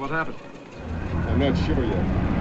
What happened? I'm not sure yet.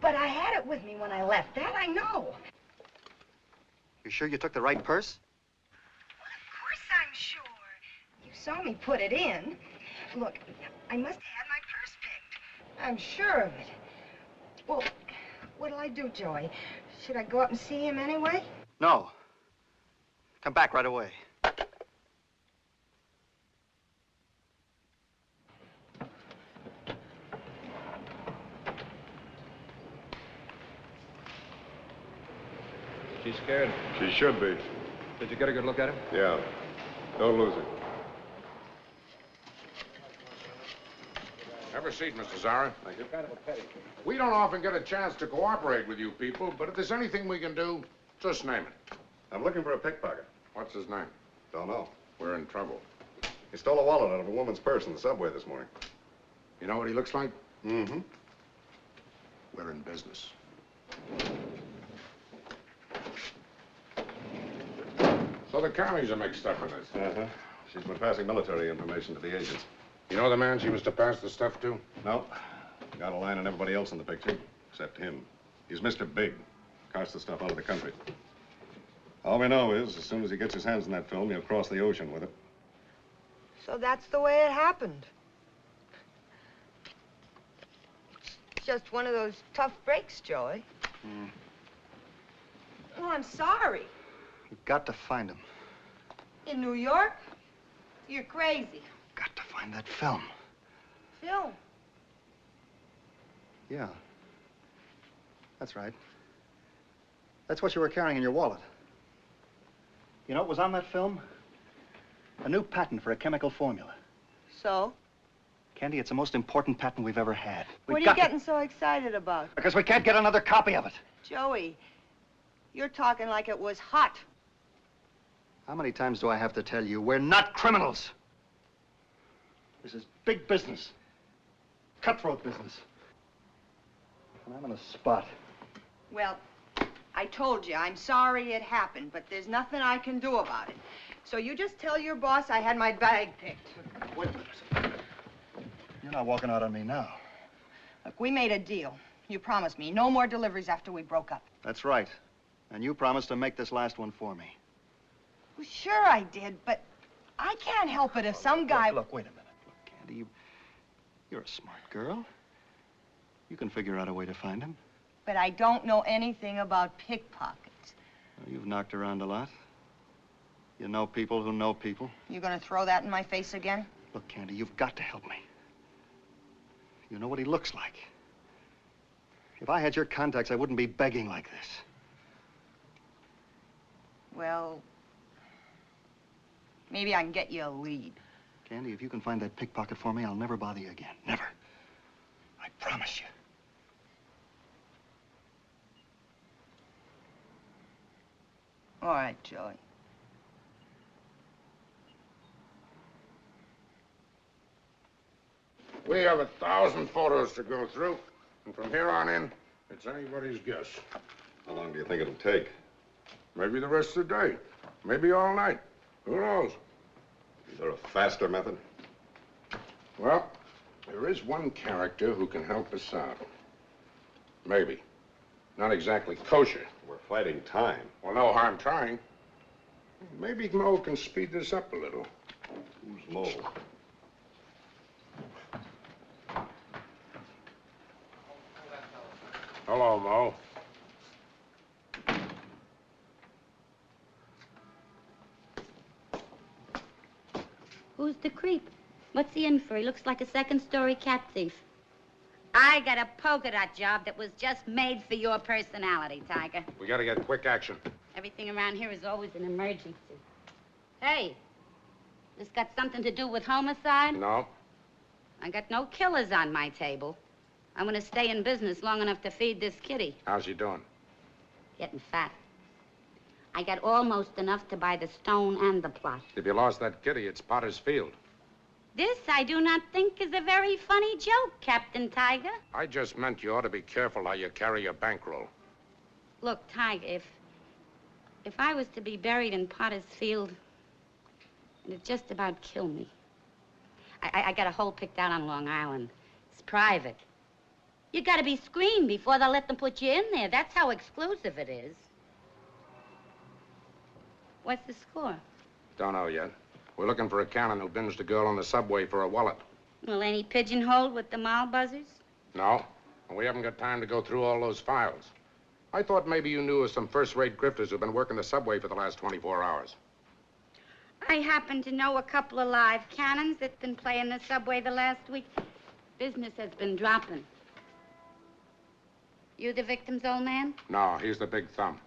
But I had it with me when I left. That I know. You sure you took the right purse? Well, of course I'm sure. You saw me put it in. Look, I must have had my purse picked. I'm sure of it. Well, what'll I do, Joey? Should I go up and see him anyway? No. Come back right away. She's scared. She should be. Did you get a good look at her? Yeah. Don't lose her. Have a seat, Mr. Zara. Thank you. We don't often get a chance to cooperate with you people, but if there's anything we can do, just name it. I'm looking for a pickpocket. What's his name? Don't know. We're in trouble. He stole a wallet out of a woman's purse in the subway this morning. You know what he looks like? Mm-hmm. We're in business. So the counties are mixed up in this. Uh-huh. She's been passing military information to the agents. You know the man she was to pass the stuff to? No. Got a line on everybody else in the picture, except him. He's Mr. Big. Carts the stuff out of the country. All we know is, as soon as he gets his hands on that film, he'll cross the ocean with it. So that's the way it happened. It's just one of those tough breaks, Joey. Oh, I'm sorry. You've got to find him. In New York? You're crazy. Got to find that film. Phil. Yeah. That's right. That's what you were carrying in your wallet. You know what was on that film? A new patent for a chemical formula. So? Candy, it's the most important patent we've ever had. What are you getting so excited about? Because we can't get another copy of it. Joey, you're talking like it was hot. How many times do I have to tell you, we're not criminals? This is big business. Cutthroat business. And I'm in a spot. Well, I told you, I'm sorry it happened, but there's nothing I can do about it. So you just tell your boss I had my bag picked. Wait a minute. You're not walking out on me now. Look, we made a deal. You promised me no more deliveries after we broke up. That's right. And you promised to make this last one for me. Well, sure I did, but I can't help it if some guy... Look, wait a minute. Look, Candy, you're a smart girl. You can figure out a way to find him. But I don't know anything about pickpockets. Well, you've knocked around a lot. You know people who know people. You gonna throw that in my face again? Look, Candy, you've got to help me. You know what he looks like. If I had your contacts, I wouldn't be begging like this. Well, maybe I can get you a lead. Candy, if you can find that pickpocket for me, I'll never bother you again. Never. I promise you. All right, Joey. We have 1,000 photos to go through, and from here on in, it's anybody's guess. How long do you think it'll take? Maybe the rest of the day. Maybe all night. Who knows? Is there a faster method? Well, there is one character who can help us out. Maybe. Not exactly kosher. We're fighting time. Well, no harm trying. Maybe Mo can speed this up a little. Who's Mo? Hello, Mo. Who's the creep? What's he in for? He looks like a second-story cat thief. I got a polka dot job that was just made for your personality, Tiger. We gotta get quick action. Everything around here is always an emergency. Hey, this got something to do with homicide? No. I got no killers on my table. I'm gonna stay in business long enough to feed this kitty. How's she doing? Getting fat. I got almost enough to buy the stone and the plot. If you lost that kitty, it's Potter's Field. This I do not think is a very funny joke, Captain Tiger. I just meant you ought to be careful how you carry your bankroll. Look, Tiger, if I was to be buried in Potter's Field, it'd just about kill me. I got a hole picked out on Long Island. It's private. You gotta be screened before they'll let them put you in there. That's how exclusive it is. What's the score? Don't know yet. We're looking for a cannon who binged a girl on the subway for a wallet. Well, ain't he pigeonholed with the mall buzzers? No. And we haven't got time to go through all those files. I thought maybe you knew of some first-rate grifters who've been working the subway for the last 24 hours. I happen to know a couple of live cannons that's been playing the subway the last week. Business has been dropping. You the victim's old man? No, he's the big thumb.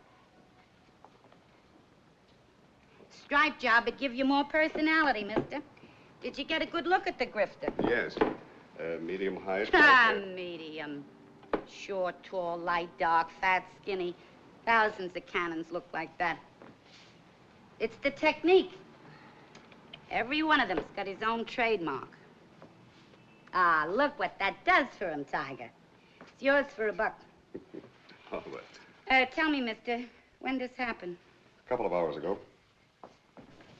Stripe job would give you more personality, mister. Did you get a good look at the grifter? Yes. Medium height. Ah, medium. Short, tall, light, dark, fat, skinny. Thousands of cannons look like that. It's the technique. Every one of them's got his own trademark. Ah, look what that does for him, Tiger. It's yours for $1. All right. Tell me, mister, when this happened? A couple of hours ago.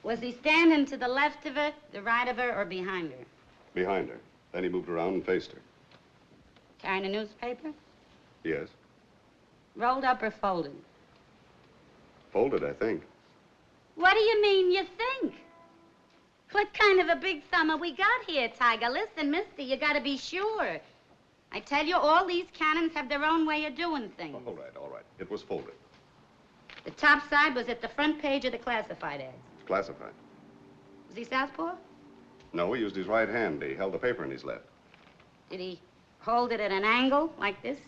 Was he standing to the left of her, the right of her, or behind her? Behind her. Then he moved around and faced her. Carrying a newspaper? Yes. Rolled up or folded? Folded, I think. What do you mean, you think? What kind of a big thumb have we got here, Tiger? Listen, mister, you gotta be sure. I tell you, all these cannons have their own way of doing things. All right, all right. It was folded. The top side was at the front page of the classified ads. Classified. Was he southpaw? No, he used his right hand. He held the paper in his left. Did he hold it at an angle, like this?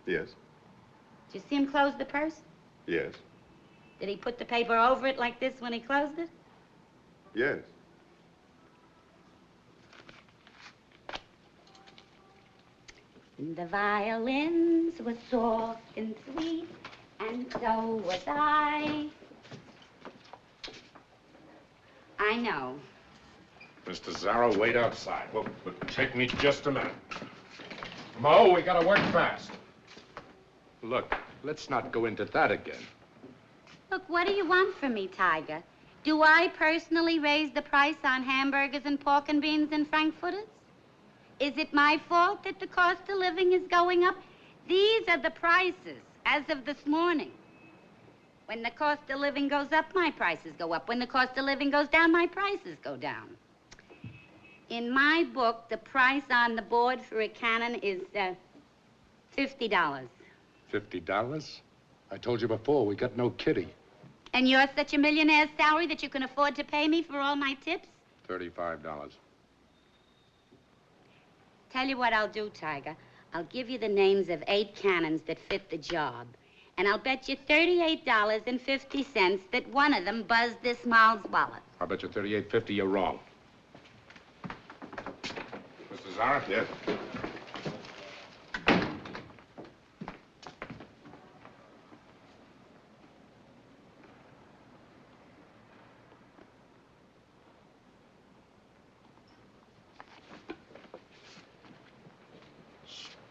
Yes. Did you see him close the purse? Yes. Did he put the paper over it like this when he closed it? Yes. The violins were soft and sweet, and so was I. I know. Mr. Zara, wait outside. Well, take me just a minute. Mo, we gotta work fast. Look, let's not go into that again. Look, what do you want from me, Tiger? Do I personally raise the price on hamburgers and pork and beans and frankfurters? Is it my fault that the cost of living is going up? These are the prices as of this morning. When the cost of living goes up, my prices go up. When the cost of living goes down, my prices go down. In my book, the price on the board for a cannon is $50. $50? I told you before, we got no kitty. And you're such a millionaire's salary that you can afford to pay me for all my tips? $35. Tell you what I'll do, Tiger. I'll give you the names of 8 cannons that fit the job. And I'll bet you $38.50 that one of them buzzed this Mal's wallet. I'll bet you $38.50 you're wrong. Mr. Zara? Yes.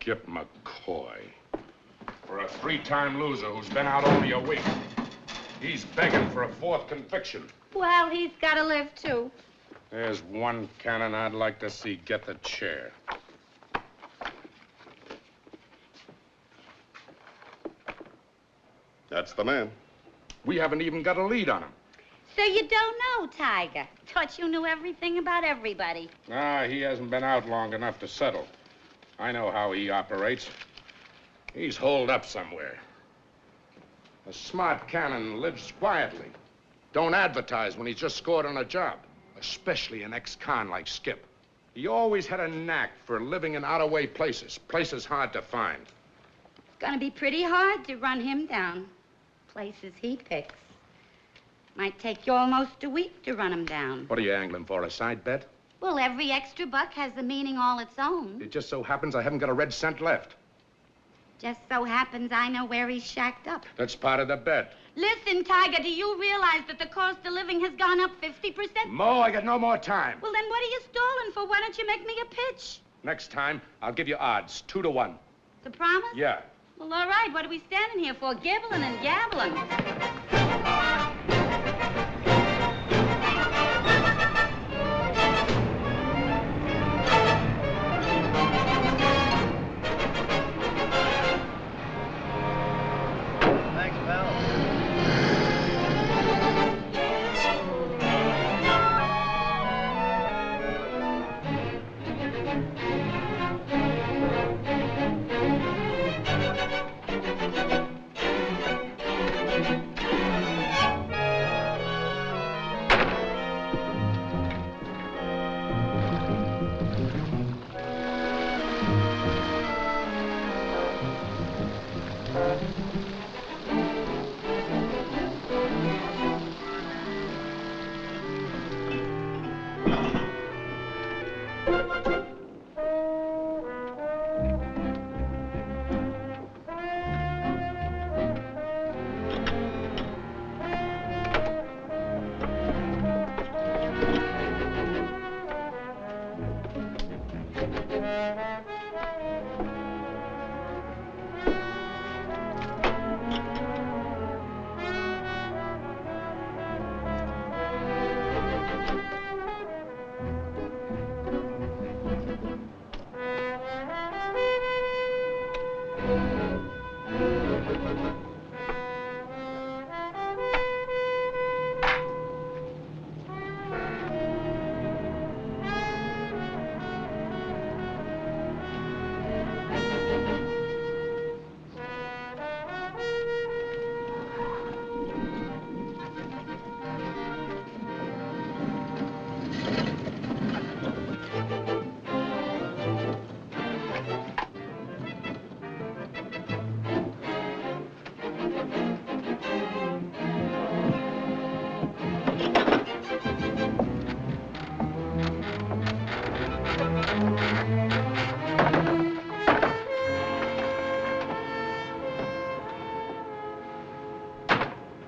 Skip McCoy. For a 3-time loser who's been out only a week. He's begging for a 4th conviction. Well, he's got to live, too. There's one cannon I'd like to see get the chair. That's the man. We haven't even got a lead on him. So you don't know, Tiger. Thought you knew everything about everybody. Ah, he hasn't been out long enough to settle. I know how he operates. He's holed up somewhere. A smart cannon lives quietly. Don't advertise when he's just scored on a job, especially an ex-con like Skip. He always had a knack for living in out-of-way places, places hard to find. It's gonna be pretty hard to run him down. Places he picks. Might take you almost a week to run him down. What are you angling for, a side bet? Well, every extra buck has a meaning all its own. It just so happens I haven't got a red cent left. Just so happens I know where he's shacked up. That's part of the bet. Listen, Tiger, do you realize that the cost of living has gone up 50%? Mo, I got no more time. Well, then what are you stalling for? Why don't you make me a pitch? Next time, I'll give you odds, 2 to 1. The promise? Yeah. Well, all right. What are we standing here for? Gibbling and gabbling. Thanks, pal.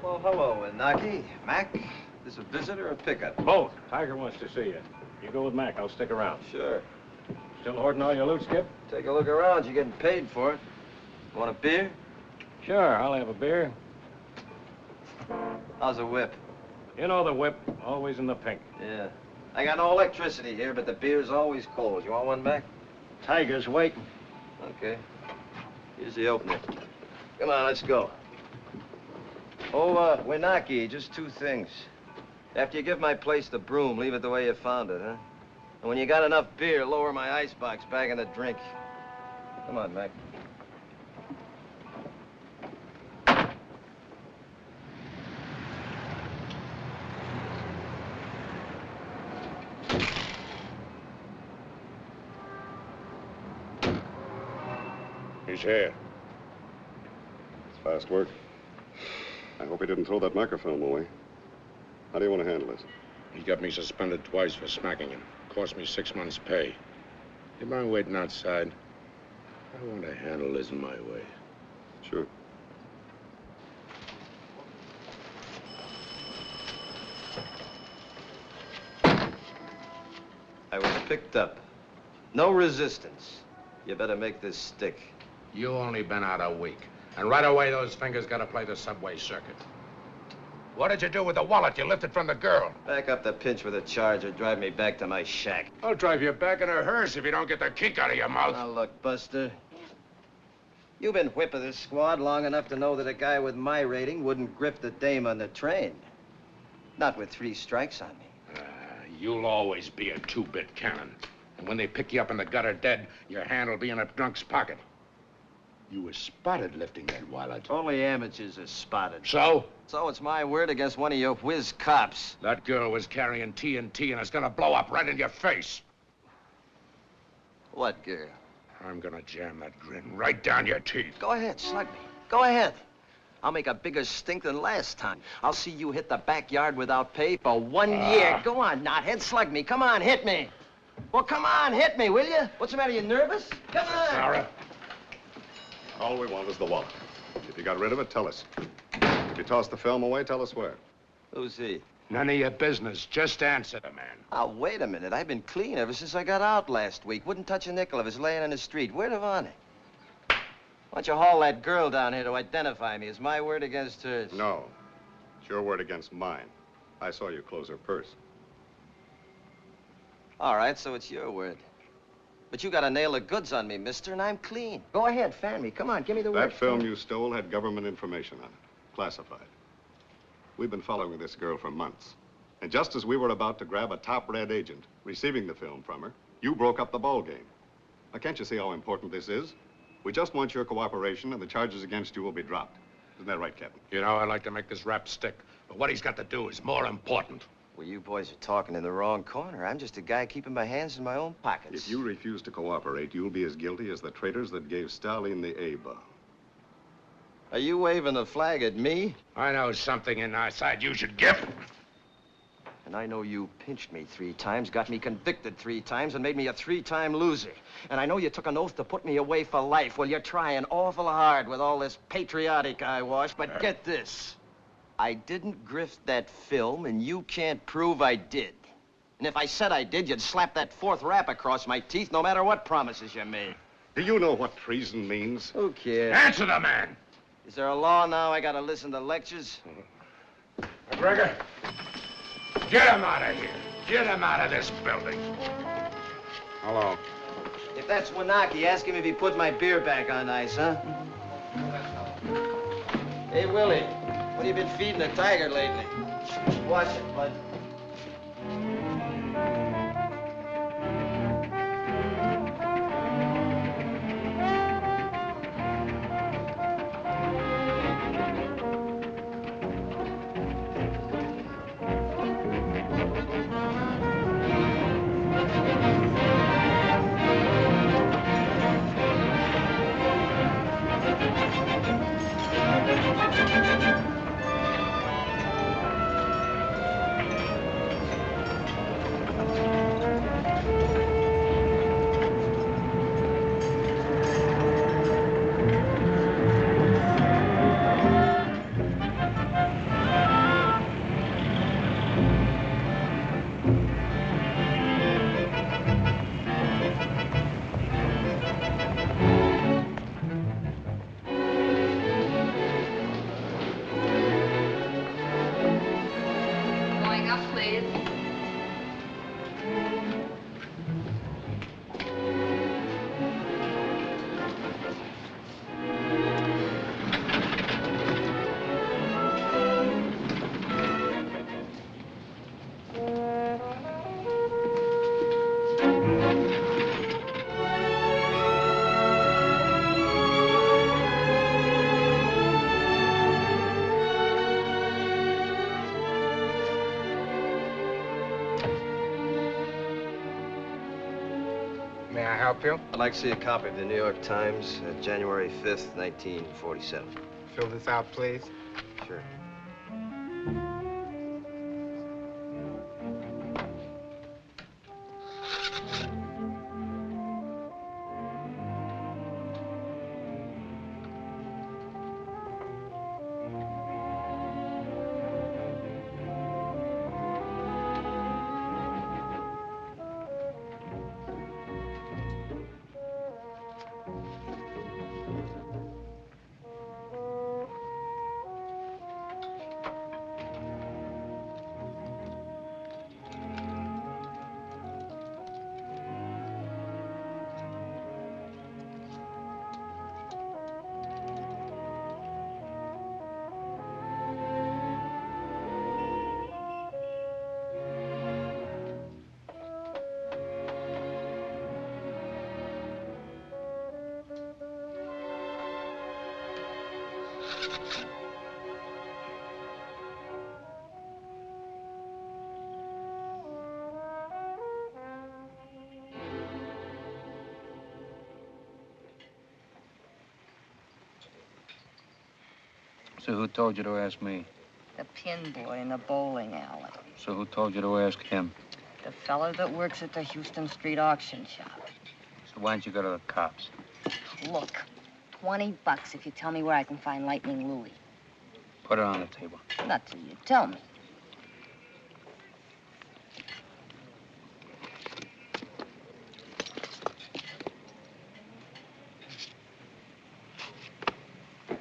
Well, hello, Inaki. Mac, this a visit or a pickup? Both. Tiger wants to see you. You go with Mac. I'll stick around. Sure. Still hoarding all your loot, Skip? Take a look around. You're getting paid for it. Want a beer? Sure. I'll have a beer. How's a whip? You know the whip. Always in the pink. Yeah. I got no electricity here, but the beer's always cold. You want one, Mac? Tiger's waiting. Okay. Here's the opener. Come on, let's go. Oh, Winaki, just 2 things. After you give my place the broom, leave it the way you found it, huh? And when you got enough beer, lower my icebox back in the drink. Come on, Mac. He's here. It's fast work. I hope he didn't throw that microfilm away. How do you want to handle this? He got me suspended twice for smacking him. Cost me 6 months' pay. You mind waiting outside? I want to handle this my way. Sure. I was picked up. No resistance. You better make this stick. You only been out a week. And right away, those fingers got to play the subway circuit. What did you do with the wallet you lifted from the girl? Back up the pinch with a charge or drive me back to my shack. I'll drive you back in a hearse if you don't get the kink out of your mouth. Now, look, Buster. You've been whip of this squad long enough to know that a guy with my rating wouldn't grip the dame on the train. Not with 3 strikes on me. You'll always be a 2-bit cannon. And when they pick you up in the gutter dead, your hand will be in a drunk's pocket. You were spotted lifting that wallet. Only amateurs are spotted. So? So it's my word against one of your whiz cops. That girl was carrying TNT and it's gonna blow up right in your face. What girl? I'm gonna jam that grin right down your teeth. Go ahead, slug me. Go ahead. I'll make a bigger stink than last time. I'll see you hit the backyard without pay for 1 year. Go on, knothead, slug me. Come on, hit me. Well, come on, hit me, will you? What's the matter, you nervous? Come on. Sarah? All we want is the wallet. If you got rid of it, tell us. If you tossed the film away, tell us where. Who's he? None of your business. Just answer the man. Oh, wait a minute. I've been clean ever since I got out last week. Wouldn't touch a nickel if it's laying in the street. Word of honor. Why don't you haul that girl down here to identify me? It's my word against hers. No. It's your word against mine. I saw you close her purse. All right, so it's your word. But you got a nail of goods on me, mister, and I'm clean. Go ahead, fan me. Come on, give me the word. That film you stole had government information on it. Classified. We've been following this girl for months. And just as we were about to grab a top red agent, receiving the film from her, you broke up the ball game. Now, can't you see how important this is? We just want your cooperation, and the charges against you will be dropped. Isn't that right, Captain? You know, I'd like to make this rap stick, but what he's got to do is more important. Well, you boys are talking in the wrong corner. I'm just a guy keeping my hands in my own pockets. If you refuse to cooperate, you'll be as guilty as the traitors that gave Stalin the A-bomb. Are you waving the flag at me? I know something in our side you should give. And I know you pinched me 3 times, got me convicted 3 times, and made me a 3-time loser. And I know you took an oath to put me away for life. Well, you're trying awful hard with all this patriotic eyewash, but get this. I didn't grift that film, and you can't prove I did. And if I said I did, you'd slap that 4th rap across my teeth, no matter what promises you made. Do you know what treason means? Who cares? Answer the man! Is there a law now I gotta listen to lectures? McGregor, get him out of here. Get him out of this building. Hello. If that's Wanaki, ask him if he put my beer back on ice, huh? Hey, Willie, what have you been feeding the tiger lately? Watch it, bud. Going up, please. May I help you? I'd like to see a copy of the New York Times, January 5th, 1947. Fill this out, please. Sure. So who told you to ask me? The pin boy in the bowling alley. So who told you to ask him? The fellow that works at the Houston Street auction shop. So why don't you go to the cops? Look, $20 if you tell me where I can find Lightning Louie. Put it on the table. Not till you tell me.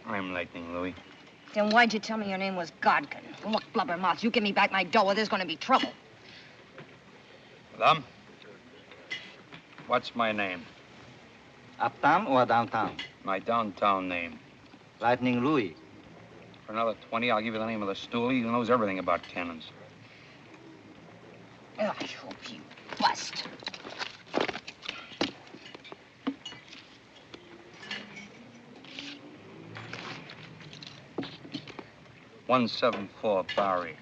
I'm Lightning Louie. Then why'd you tell me your name was Godkin? Look, blubbermouth, you give me back my dough or there's gonna be trouble. Lum? What's my name? Uptown or downtown? My downtown name. Lightning Louie. For another 20, I'll give you the name of the stoolie who knows everything about cannons. I hope you bust. $174 Bowery.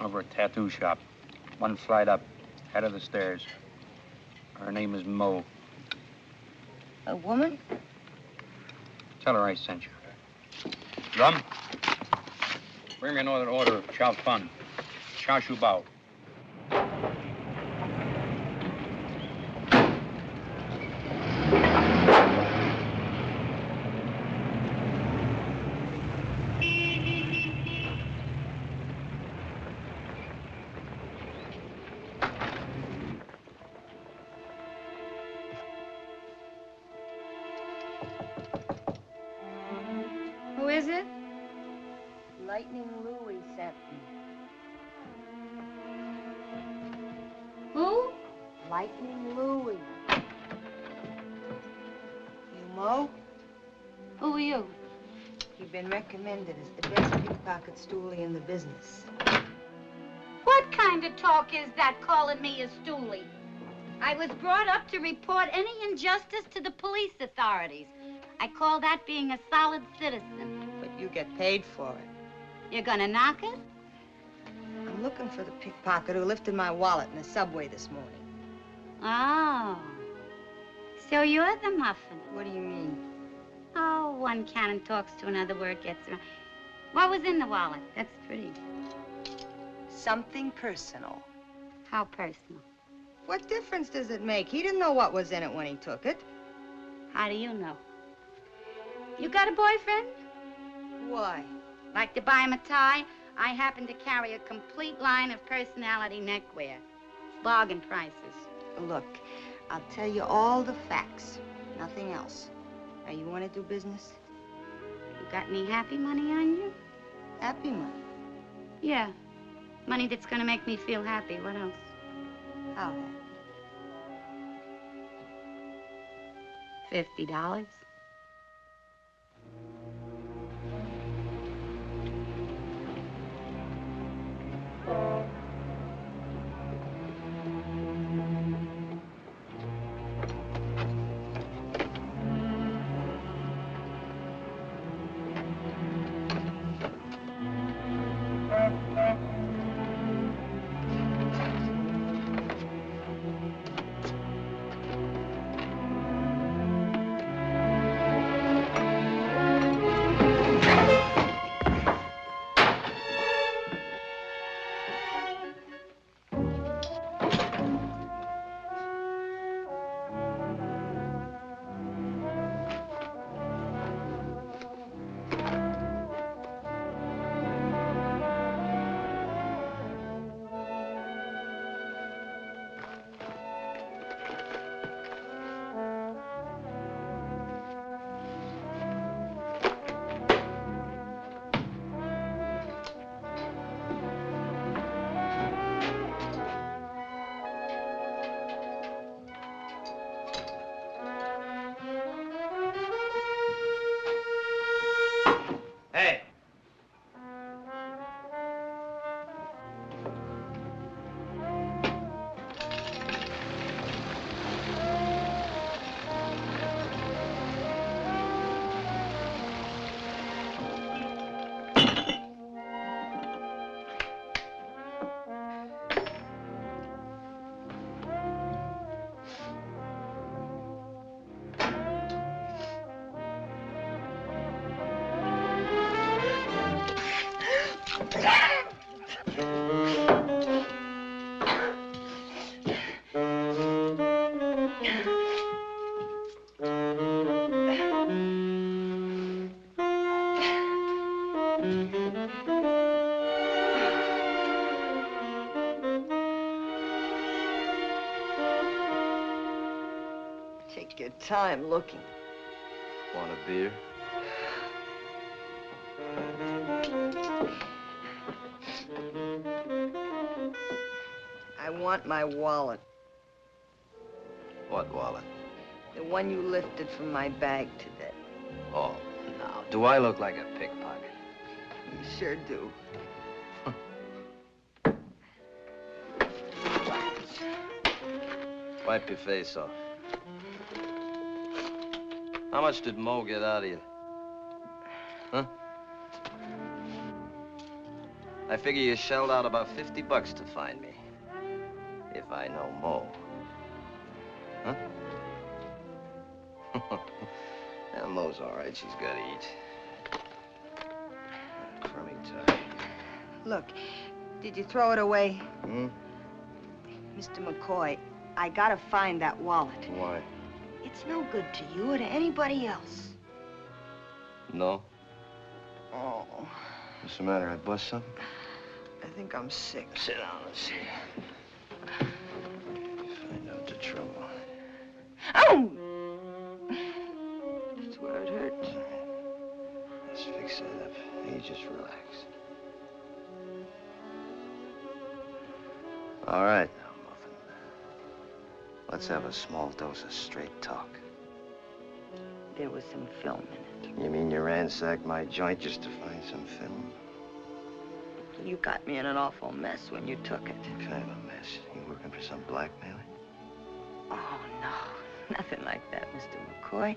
Over a tattoo shop. One flight up, head of the stairs. Her name is Mo. A woman? Tell her I sent you. Drum, bring me another order of chow fun. Chow shu bao. Who is it? Lightning Louie sent me. Who? Lightning Louie. You Mo? Who are you? You've been recommended as the best pickpocket stoolie in the business. What kind of talk is that, calling me a stoolie? I was brought up to report any injustice to the police authorities. I call that being a solid citizen. But you get paid for it. You're gonna knock it? I'm looking for the pickpocket who lifted my wallet in the subway this morning. Oh. So you're the muffin. What do you mean? Oh, one cannon talks to another, word gets around. What was in the wallet? That's pretty. Something personal. How personal? What difference does it make? He didn't know what was in it when he took it. How do you know? You got a boyfriend? Why? Like to buy him a tie? I happen to carry a complete line of personality neckwear. Bargain prices. Look, I'll tell you all the facts. Nothing else. Now, you want to do business? You got any happy money on you? Happy money. Yeah. Money that's gonna make me feel happy. What else? How happy? $50. your time looking. Want a beer? I want my wallet. What wallet? The one you lifted from my bag today. Oh, now, do I look like a pickpocket? You sure do. Wipe your face off. How much did Mo get out of you? Huh? I figure you shelled out about $50 to find me. If I know Mo. Huh? Yeah, Mo's all right. She's got to eat. Crummy tie. Look, did you throw it away? Hmm? Mr. McCoy, I gotta find that wallet. Why? It's no good to you or to anybody else. No? Oh, What's the matter? I bust something? I think I'm sick. Sit down and see. Find out the trouble. Oh! That's where it hurts. Let's fix that up. You just relax. All right, now, Muffin. Let's have a small dose of straight talk. There was some film in it. You mean you ransacked my joint just to find some film? You got me in an awful mess when you took it. What kind of a mess? You working for some blackmailer? Oh, no. Nothing like that, Mr. McCoy.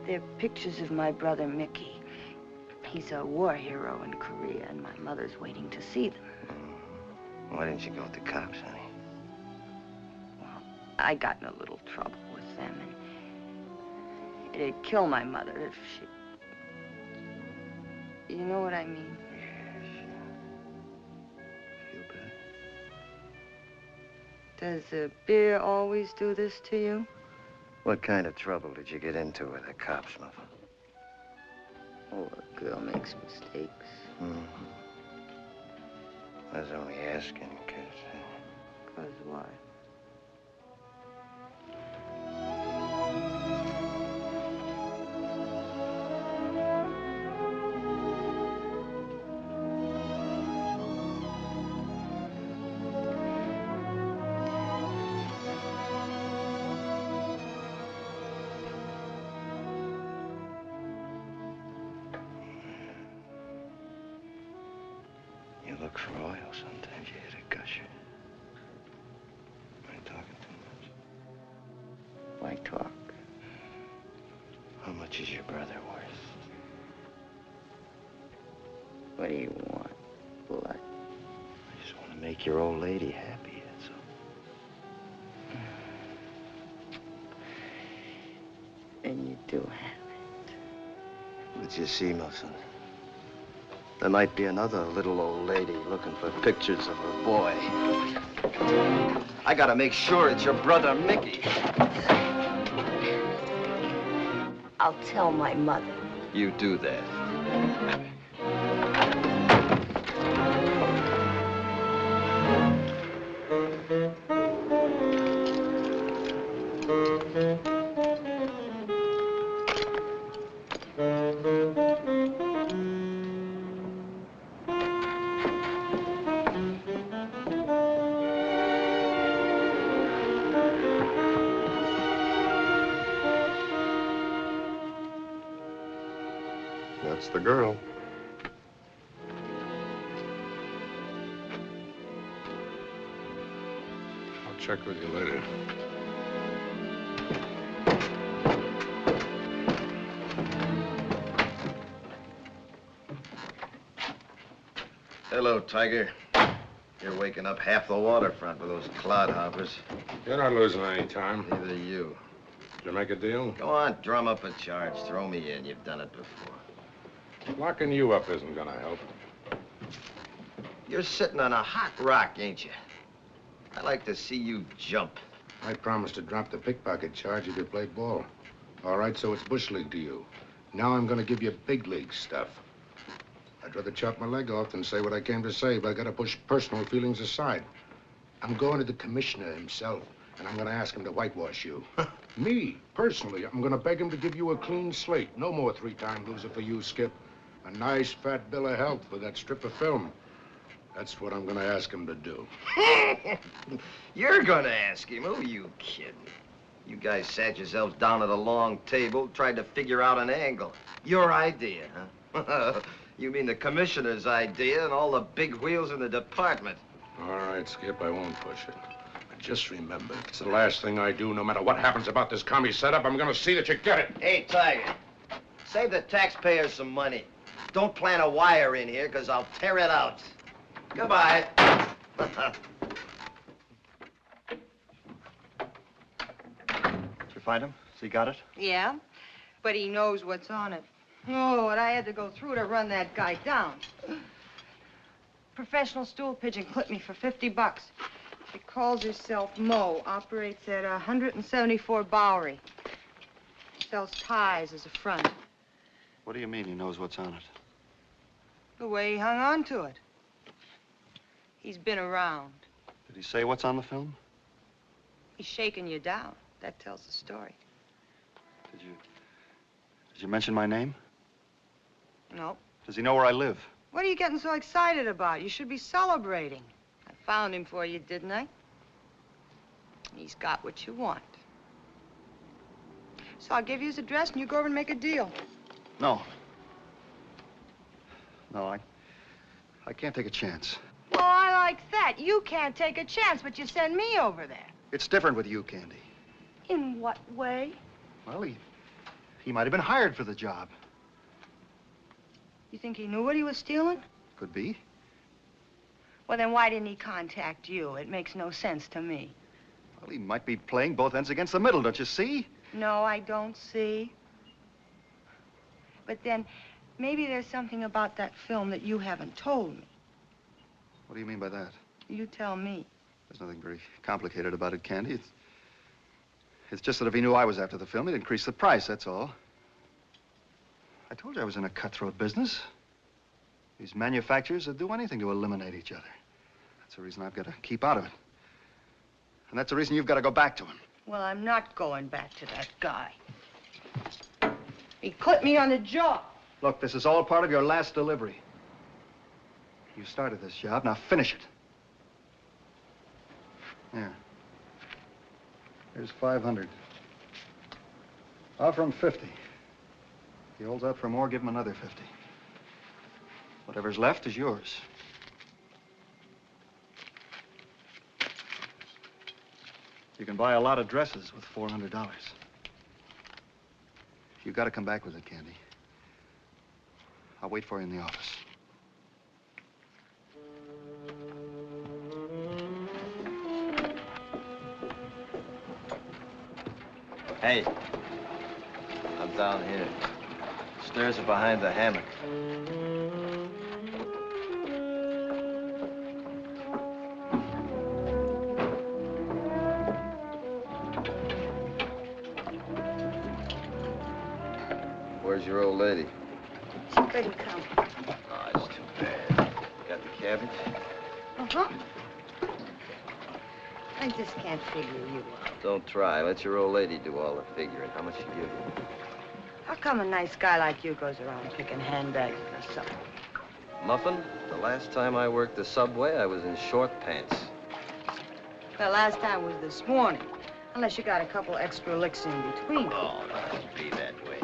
They're pictures of my brother, Mickey. He's a war hero in Korea, and my mother's waiting to see them. Mm-hmm. Why didn't you go with the cops, honey? Well, I got in a little trouble with them, and it'd kill my mother if she... You know what I mean? Yeah, sure. Feel better? Does a beer always do this to you? What kind of trouble did you get into with the cops, Muffin? Oh, a girl makes mistakes. Mm-hmm. I was only asking, because... 'Cause what? You look for oil. Sometimes you hit a gusher. Am I talking too much? Why talk? How much is your brother worth? What do you want? Blood? I just want to make your old lady happy, that's all. Then you do have it. But you see, Muffin, there might be another little old lady looking for pictures of her boy. I gotta make sure it's your brother, Mickey. I'll tell my mother. You do that. That's the girl. I'll check with you later. Hello, Tiger. You're waking up half the waterfront with those clodhoppers. You're not losing any time. Neither you. Did you make a deal? Go on, drum up a charge. Throw me in. You've done it before. Locking you up isn't gonna help. You're sitting on a hot rock, ain't you? I like to see you jump. I promised to drop the pickpocket charge if you played ball. All right, so it's bush league to you. Now I'm gonna give you big league stuff. I'd rather chop my leg off than say what I came to say, but I gotta push personal feelings aside. I'm going to the commissioner himself, and I'm gonna ask him to whitewash you. Me, personally, I'm gonna beg him to give you a clean slate. No more three-time loser for you, Skip. A nice fat bill of health for that strip of film. That's what I'm gonna ask him to do. You're gonna ask him? Who are you kidding? You guys sat yourselves down at a long table, tried to figure out an angle. Your idea, huh? You mean the commissioner's idea and all the big wheels in the department. All right, Skip, I won't push it. But just remember, it's the last thing I do, no matter what happens about this commie setup, I'm gonna see that you get it. Hey, Tiger, save the taxpayers some money. Don't plant a wire in here, because I'll tear it out. Goodbye. Did you find him? Has he got it? Yeah, but he knows what's on it. Oh, what I had to go through to run that guy down. Professional stool pigeon clipped me for $50. She calls herself Mo, operates at 174 Bowery. Sells ties as a front. What do you mean he knows what's on it? The way he hung on to it. He's been around. Did he say what's on the film? He's shaking you down. That tells the story. Did you mention my name? No. Does he know where I live? What are you getting so excited about? You should be celebrating. I found him for you, didn't I? He's got what you want. So I'll give you his address and you go over and make a deal. No. No, I can't take a chance. Well, I like that. You can't take a chance, but you send me over there. It's different with you, Candy. In what way? Well, he might have been hired for the job. You think he knew what he was stealing? Could be. Well, then why didn't he contact you? It makes no sense to me. Well, he might be playing both ends against the middle, don't you see? No, I don't see. But then, maybe there's something about that film that you haven't told me. What do you mean by that? You tell me. There's nothing very complicated about it, Candy. It's just that if he knew I was after the film, he'd increase the price, that's all. I told you I was in a cutthroat business. These manufacturers would do anything to eliminate each other. That's the reason I've got to keep out of it. And that's the reason you've got to go back to him. Well, I'm not going back to that guy. He clipped me on the jaw. Look, this is all part of your last delivery. You started this job, now finish it. There. Here's 500. Offer him 50. If he holds out for more, give him another 50. Whatever's left is yours. You can buy a lot of dresses with $400. You've got to come back with it, Candy. I'll wait for you in the office. Hey, I'm down here. Stairs are behind the hammock. Where's your old lady? She couldn't come. Oh, it's too bad. Got the cabbage? Uh-huh. I just can't figure you out. Don't try. Let your old lady do all the figuring. How much she give you? How come a nice guy like you goes around picking handbags in the subway? Muffin, the last time I worked the subway, I was in short pants. The last time was this morning. Unless you got a couple extra licks in between. Oh, no, it won't be that way.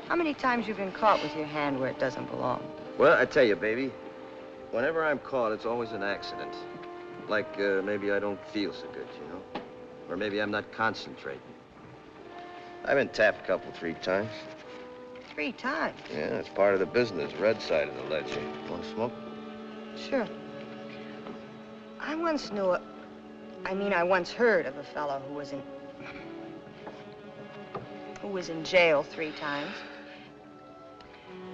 How many times you've been caught with your hand where it doesn't belong? Well, I tell you, baby, whenever I'm caught, it's always an accident. Like, maybe I don't feel so good, you know? Or maybe I'm not concentrating. I've been tapped a couple, 3 times. 3 times? Yeah, it's part of the business, red side of the ledger. Want to smoke? Sure. I once knew I once heard of a fellow who was in jail 3 times.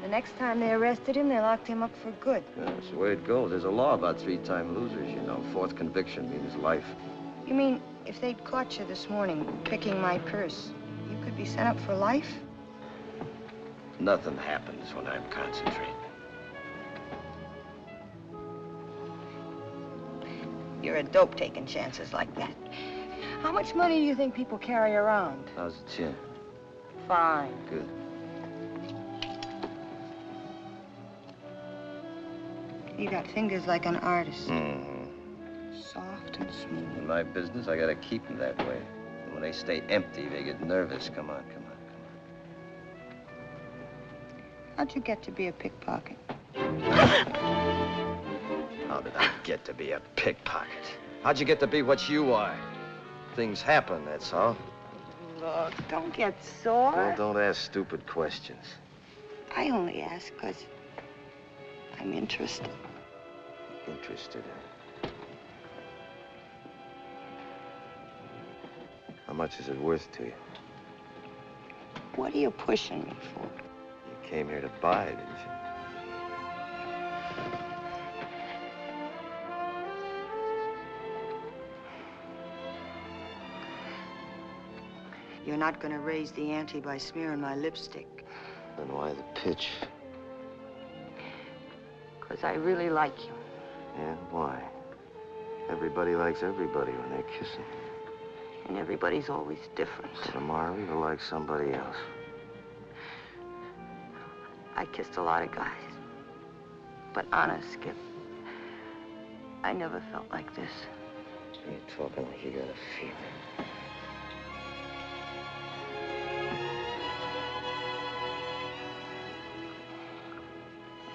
The next time they arrested him, they locked him up for good. Yeah, that's the way it goes. There's a law about 3-time losers, you know. 4th conviction means life. You mean if they'd caught you this morning picking my purse, you could be sent up for life? Nothing happens when I'm concentrating. You're a dope taking chances like that. How much money do you think people carry around? How's the chin? Fine. Good. You got fingers like an artist. Mm-hmm. Soft and smooth. In my business, I gotta keep them that way. And when they stay empty, they get nervous. Come on, come on, come How'd you get to be a pickpocket? on. How did I get to be a pickpocket? How'd you get to be what you are? Things happen, that's all. Look, don't get sore. Well, don't ask stupid questions. I only ask because I'm interested. Interested in? How much is it worth to you? What are you pushing me for? You came here to buy, didn't you? You're not going to raise the ante by smearing my lipstick. Then why the pitch? Because I really like you. Yeah, why? Everybody likes everybody when they're kissing. And everybody's always different. So tomorrow you'll like somebody else. I kissed a lot of guys. But honest, Skip, I never felt like this. You're talking like you got a feeling.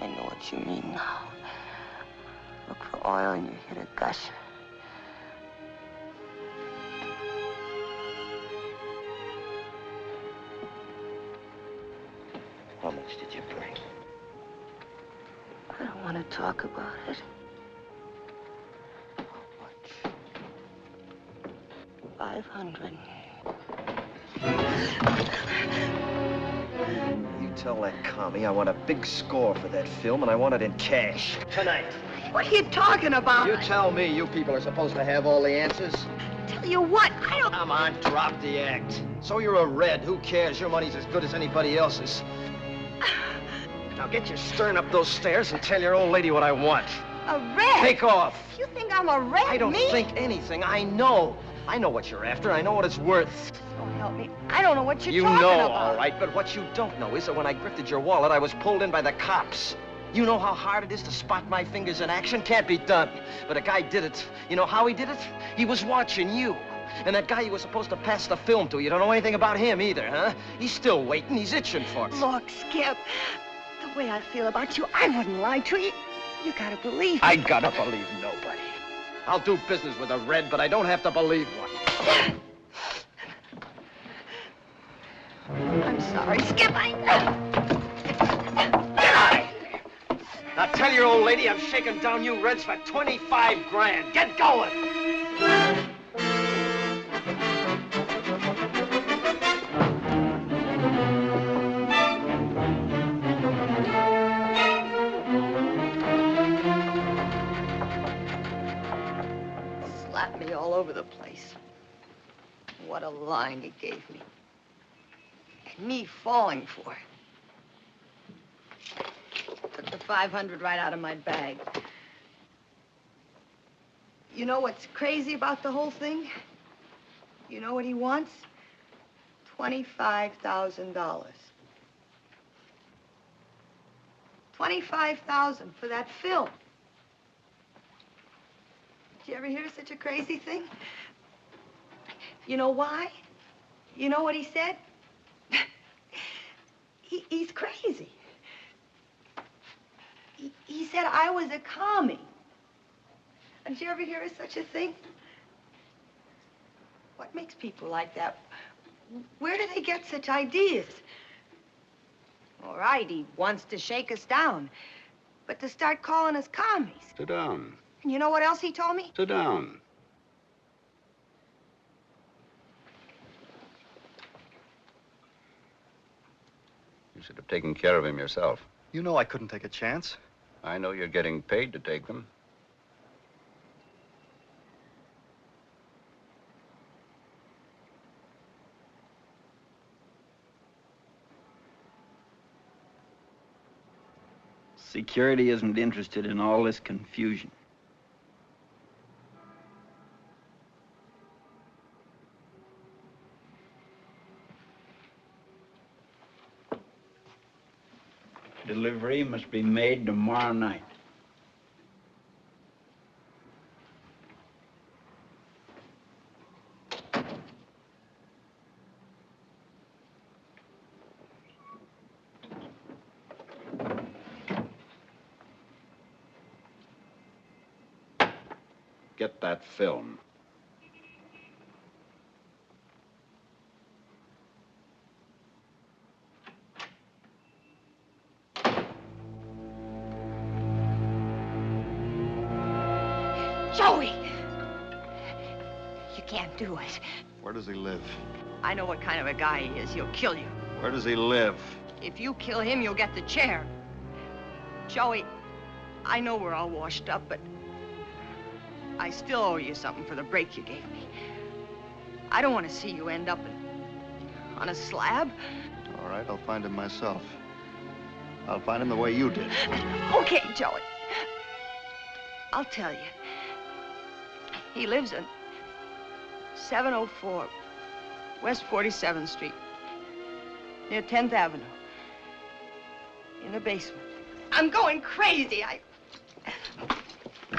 I know what you mean now. Look for oil and you hit a gusher. How much did you bring? I don't want to talk about it. How much? 500. You tell that commie I want a big score for that film, and I want it in cash. Tonight. What are you talking about? You tell me you people are supposed to have all the answers. Tell you what, I don't... Come on, drop the act. So you're a red. Who cares? Your money's as good as anybody else's. Now get your stern up those stairs and tell your old lady what I want. A red? Take off. You think I'm a red? I don't Me? think anything. I know. I know what you're after. I know what it's worth. Don't help me. I don't know what you're You talking know, about. all right, but what you don't know is that when I grifted your wallet, I was pulled in by the cops. You know how hard it is to spot my fingers in action? Can't be done. But a guy did it. You know how he did it? He was watching you. And that guy you were supposed to pass the film to, you don't know anything about him either, huh? He's still waiting. He's itching for it. Look, Skip, the way I feel about you, I wouldn't lie to you. You gotta believe me. I gotta believe nobody. I'll do business with a red, but I don't have to believe one. I'm sorry, Skip. Get out of here. Now tell your old lady I'm shaking down you reds for 25 grand. Get going. Slapped me all over the place. What a line he gave me. And me falling for it. Took the 500 right out of my bag. You know what's crazy about the whole thing? You know what he wants? $25,000. $25,000 for that film. Did you ever hear such a crazy thing? You know why? You know what he said? He's crazy. He said I was a commie. Did you ever hear of such a thing? What makes people like that? Where do they get such ideas? All right, he wants to shake us down. But to start calling us commies. Sit down. And you know what else he told me? Sit down. You should have taken care of him yourself. You know I couldn't take a chance. I know you're getting paid to take them. Security isn't interested in all this confusion. delivery must be made tomorrow night. Get that film. Joey! You can't do it. Where does he live? I know what kind of a guy he is. He'll kill you. Where does he live? If you kill him, you'll get the chair. Joey, I know we're all washed up, but I still owe you something for the break you gave me. I don't want to see you end up on a slab. All right, I'll find him myself. I'll find him the way you did. Okay, Joey. I'll tell you. He lives in 704 West 47th Street, near 10th Avenue, in the basement. I'm going crazy. I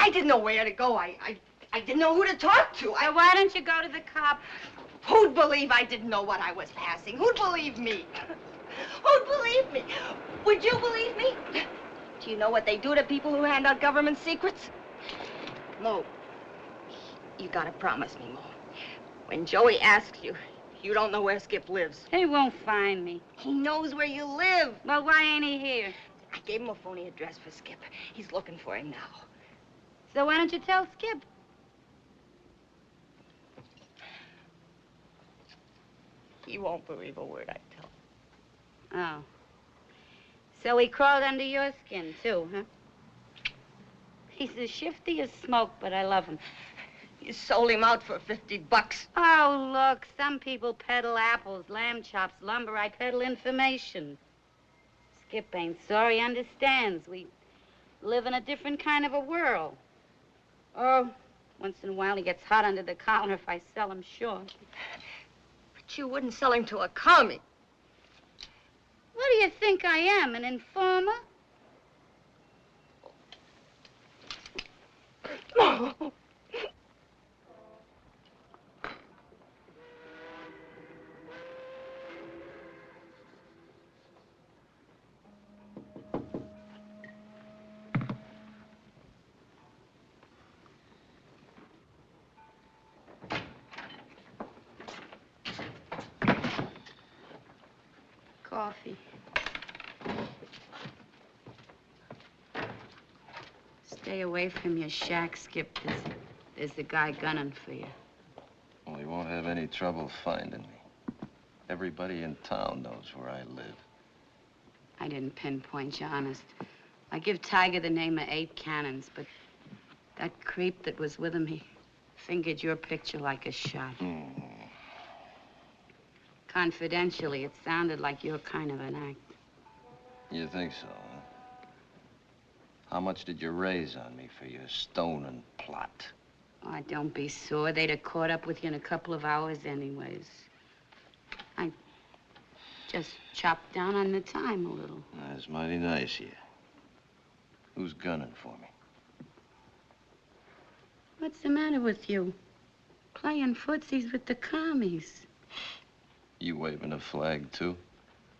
didn't know where to go. I didn't know who to talk to. So why don't you go to the cop? Who'd believe I didn't know what I was passing? Who'd believe me? Who'd believe me? Would you believe me? Do you know what they do to people who hand out government secrets? Mo, you gotta promise me, Mo. When Joey asks you, you don't know where Skip lives. He won't find me. He knows where you live. Well, why ain't he here? I gave him a phony address for Skip. He's looking for him now. So why don't you tell Skip? He won't believe a word I tell him. Oh. So he crawled under your skin, too, huh? He's as shifty as smoke, but I love him. You sold him out for $50. Oh, look, some people peddle apples, lamb chops, lumber. I peddle information. Skip ain't sorry, understands. We live in a different kind of a world. Oh, once in a while he gets hot under the collar if I sell him short. But you wouldn't sell him to a commie. What do you think I am, an informer? Coffee. Stay away from your shack, Skip. There's the guy gunning for you. Well, he won't have any trouble finding me. Everybody in town knows where I live. I didn't pinpoint you, honest. I give Tiger the name of 8 cannons, but that creep that was with him, he fingered your picture like a shot. Confidentially, it sounded like your kind of an act. You think so, huh? How much did you raise on me for your stoning plot? Oh, don't be sore. They'd have caught up with you in a couple of hours anyways. I just chopped down on the time a little. That's mighty nice of you. Who's gunning for me? What's the matter with you? Playing footsies with the commies. You waving a flag, too?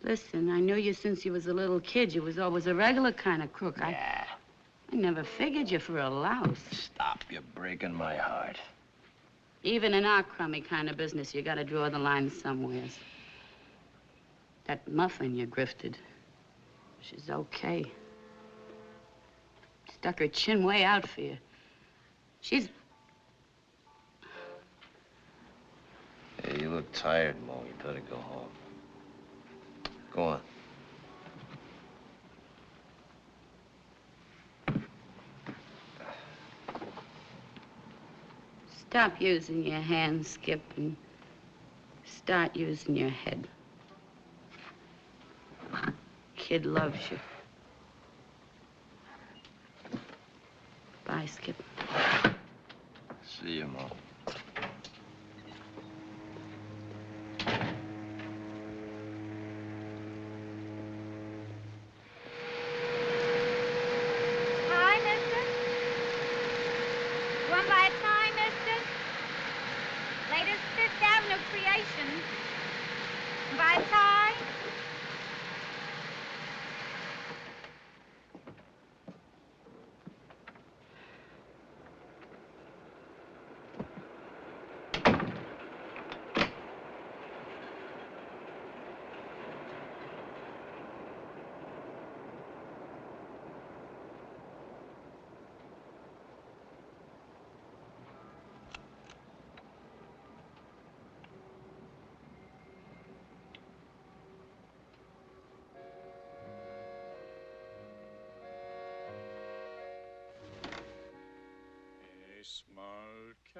Listen, I knew you since you was a little kid. You was always a regular kind of crook. Yeah. I never figured you for a louse. Stop, you're breaking my heart. Even in our crummy kind of business, you gotta draw the line somewheres. That muffin you grifted, she's okay. Stuck her chin way out for you. She's... Hey, you look tired, Mo. You better go home. Go on. Stop using your hands, Skip, and start using your head. Kid loves you. Bye, Skip. See you, Mo.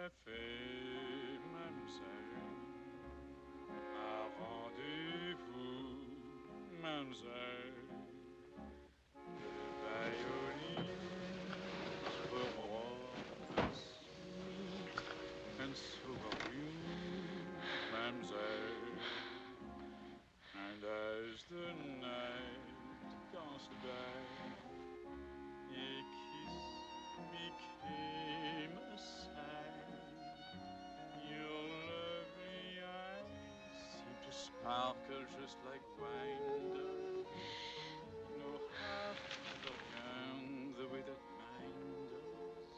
est fait, mademoiselle. Un rendez-vous, mademoiselle. Le violin for us, and so are you, mademoiselle. And as the night goes by, a kiss became a sigh. Your lovely eyes seem to sparkle just like wine does. No half so young the way that mine does.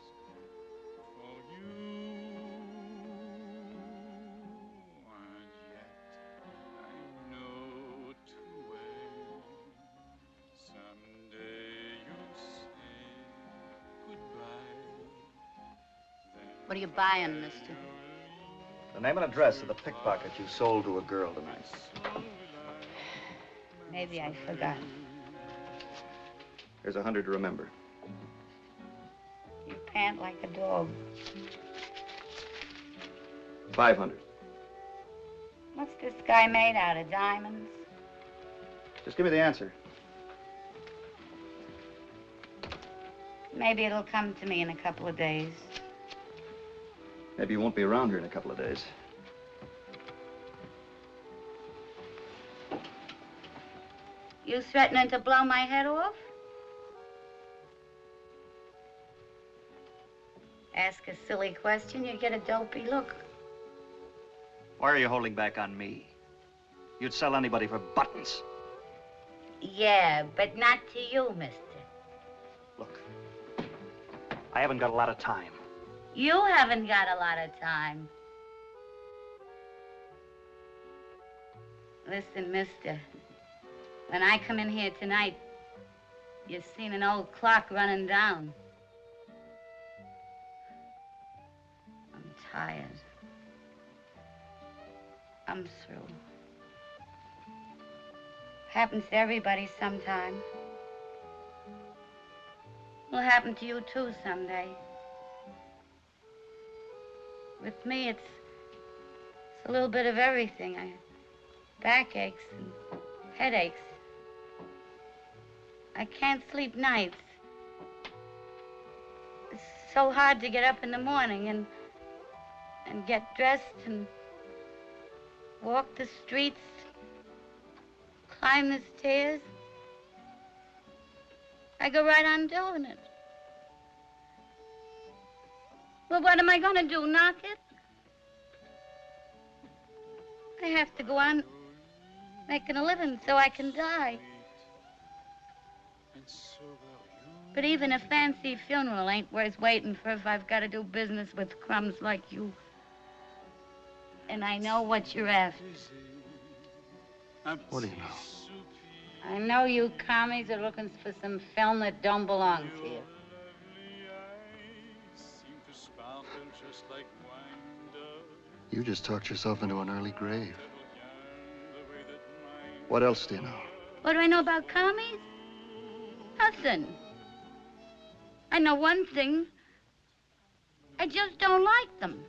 For you, and yet I know too well. Someday you'll say goodbye. What are you buying, mister? The name and address of the pickpocket you sold to a girl tonight. Maybe I forgot. Here's 100 to remember. You pant like a dog. 500. What's this guy made out of, diamonds? Just give me the answer. Maybe it'll come to me in a couple of days. Maybe you won't be around here in a couple of days. You threatening to blow my head off? Ask a silly question, you get a dopey look. Why are you holding back on me? You'd sell anybody for buttons. Yeah, but not to you, mister. Look, I haven't got a lot of time. You haven't got a lot of time. Listen, mister, when I come in here tonight, you've seen an old clock running down. I'm tired. I'm through. Happens to everybody sometime. Will happen to you too someday. With me, it's a little bit of everything. Backaches and headaches. I can't sleep nights. It's so hard to get up in the morning and get dressed and walk the streets, climb the stairs. I go right on doing it. Well, what am I going to do, knock it? I have to go on making a living so I can die. But even a fancy funeral ain't worth waiting for if I've got to do business with crumbs like you. And I know what you're after. What do you know? I know you commies are looking for some film that don't belong to you. You just talked yourself into an early grave. What else do you know? What do I know about commies? Nothing. I know one thing. I just don't like them.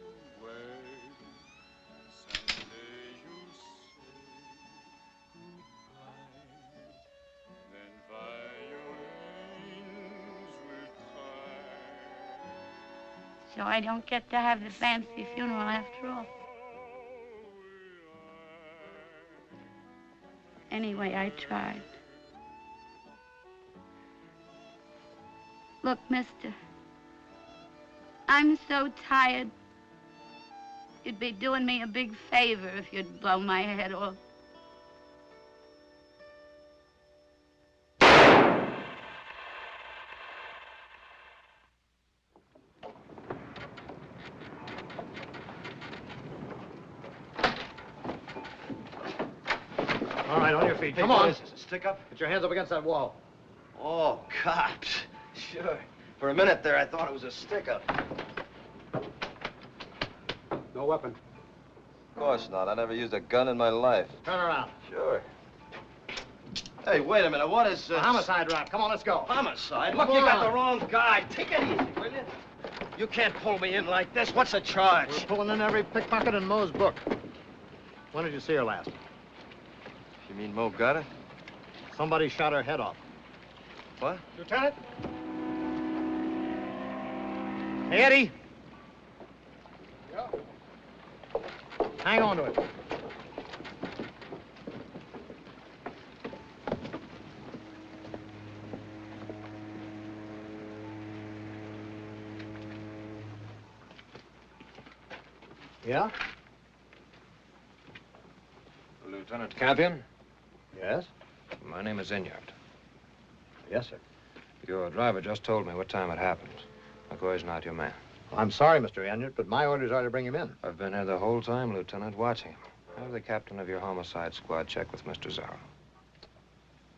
So I don't get to have the fancy funeral after all. Anyway, I tried. Look, mister, I'm so tired. You'd be doing me a big favor if you'd blow my head off. All right, on your feet. Come Hey, on. what is this, a stick-up? Put your hands up against that wall. Oh, cops. Sure. For a minute there, I thought it was a stick-up. No weapon. Of course not. I never used a gun in my life. Turn around. Sure. Hey, wait a minute. What is this? A homicide rap. Come on, let's go. Homicide? Come Look, you got on. the wrong guy. Take it easy, will you? You can't pull me in like this. What's the charge? We're pulling in every pickpocket in Moe's book. When did you see her last? You mean Mo got it? Somebody shot her head off. What? Lieutenant? Hey, Eddie. Yeah? Hang on to it. Yeah? Lieutenant Campion? Yes? My name is Inyard. Yes, sir. Your driver just told me what time it happened. McCoy's not your man. I'm sorry, Mr. Enyart, but my orders are to bring him in. I've been here the whole time, Lieutenant, watching him. Have the captain of your homicide squad check with Mr. Zara.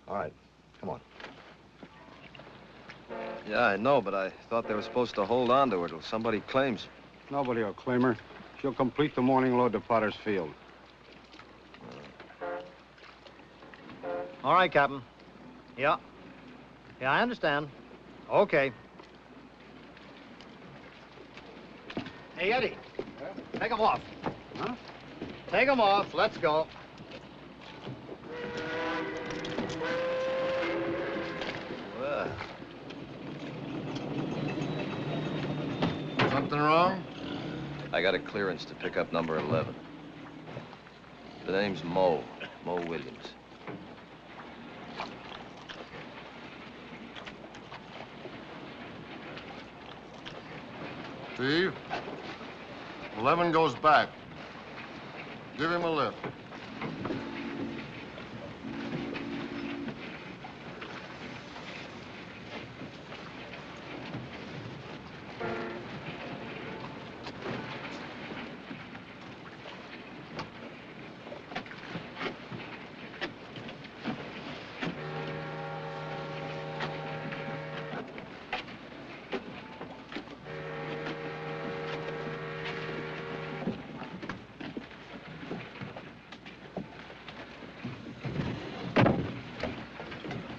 All right. Come on. Yeah, I know, but I thought they were supposed to hold on to her till somebody claims. Nobody will claim her. She'll complete the morning load to Potter's Field. All right, Captain. Yeah. Yeah, I understand. Okay. Hey, Eddie. Take them off. Huh? Take them off. Let's go. Well. Something wrong? I got a clearance to pick up number 11. The name's Mo Williams. Steve, 11 goes back. Give him a lift.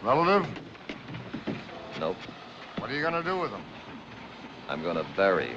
Relative? Nope. What are you gonna do with him? I'm gonna bury her.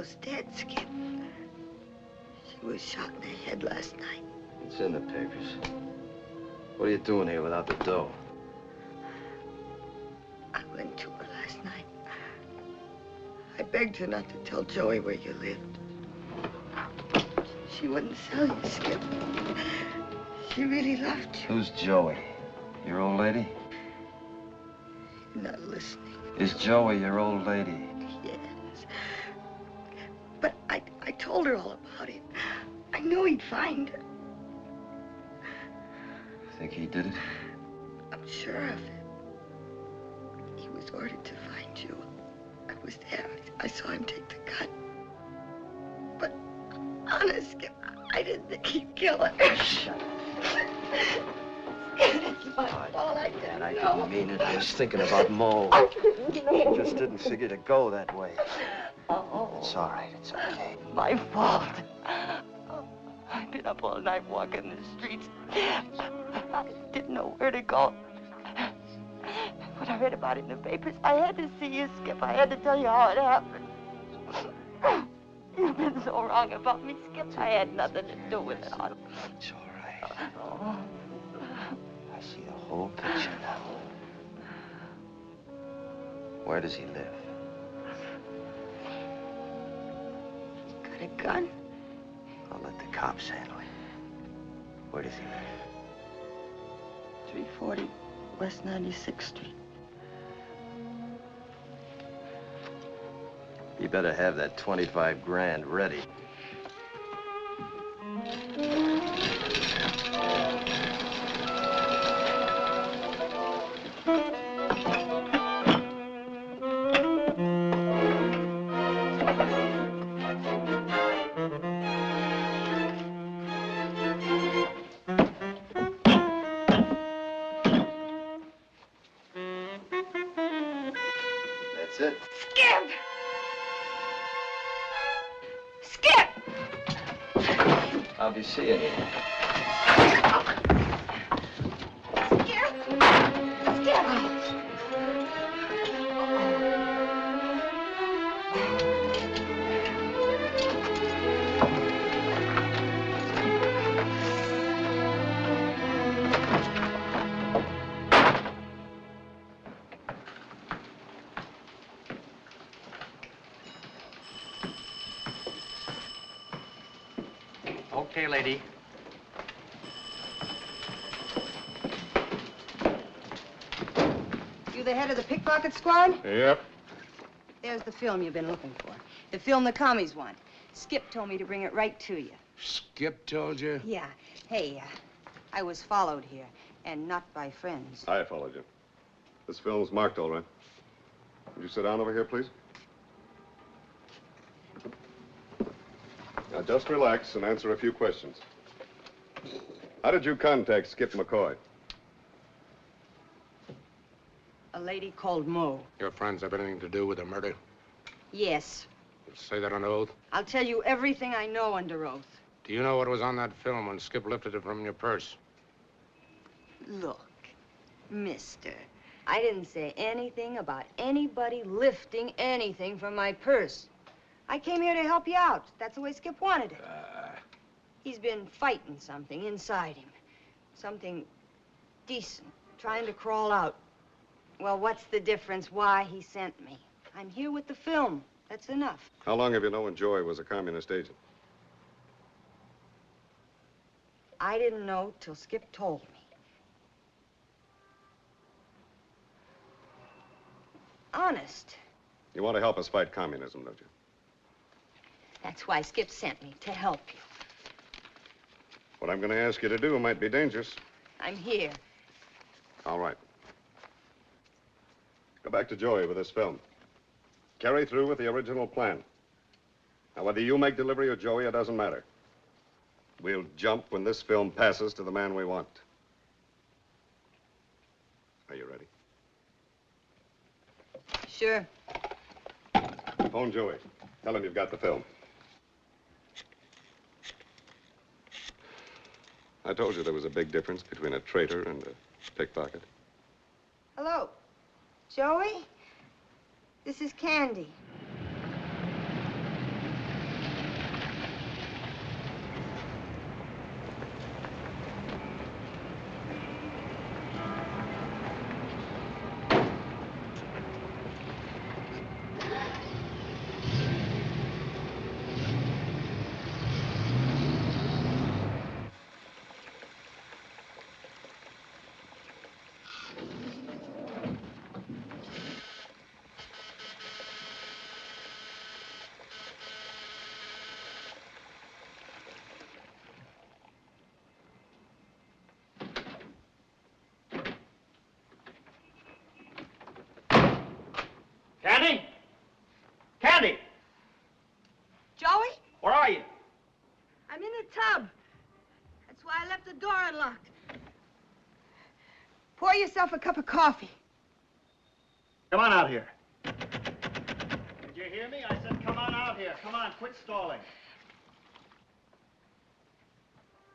Mo's dead, Skip. She was shot in the head last night. It's in the papers. What are you doing here without the dough? I went to her last night. I begged her not to tell Joey where you lived. She wouldn't sell you, Skip. She really loved you. Who's Joey? Your old lady? You're not listening. Is Joey your old lady? Yes. But I told her all about it. I knew he'd find her. Think he did it? I'm sure of it. He was ordered to find you. I was there. I saw him take the gun. But honest, Skip, I didn't think he'd kill her. It's my fault. I didn't know. I didn't mean it. I was thinking about Mo. I didn't know. She just didn't figure to go that way. Oh. It's all right. It's okay. My fault. I've been up all night walking the streets. I didn't know where to go. When I read about it in the papers, I had to see you, Skip. I had to tell you how it happened. You've been so wrong about me, Skip. I had nothing to do with it. It's all right. Oh. see the whole picture now. Where does he live? Got a gun? I'll let the cops handle it. Where does he live? 340 West 96th Street. You better have that 25 grand ready. That's it. Skip! Skip! I'll be seeing you. Skip! Skip! Okay, lady. You the head of the pickpocket squad? Yep. There's the film you've been looking for. The film the commies want. Skip told me to bring it right to you. Skip told you? Yeah. Hey, I was followed here, and not by friends. I followed you. This film's marked all right. Would you sit down over here, please? Now, just relax and answer a few questions. How did you contact Skip McCoy? A lady called Mo. Your friends have anything to do with the murder? Yes. You say that on oath? I'll tell you everything I know under oath. Do you know what was on that film when Skip lifted it from your purse? Look, mister, I didn't say anything about anybody lifting anything from my purse. I came here to help you out. That's the way Skip wanted it. He's been fighting something inside him. Something decent, trying to crawl out. Well, what's the difference why he sent me? I'm here with the film. That's enough. How long have you known Joey was a communist agent? I didn't know till Skip told me. Honest. You want to help us fight communism, don't you? That's why Skip sent me, to help you. What I'm going to ask you to do might be dangerous. I'm here. All right. Go back to Joey with this film. Carry through with the original plan. Now, whether you make delivery or Joey, it doesn't matter. We'll jump when this film passes to the man we want. Are you ready? Sure. Phone Joey. Tell him you've got the film. I told you there was a big difference between a traitor and a pickpocket. Hello. Joey? This is Candy. Candy? Candy! Joey? Where are you? I'm in the tub. That's why I left the door unlocked. Pour yourself a cup of coffee. Come on out here. Did you hear me? I said come on out here. Come on, quit stalling.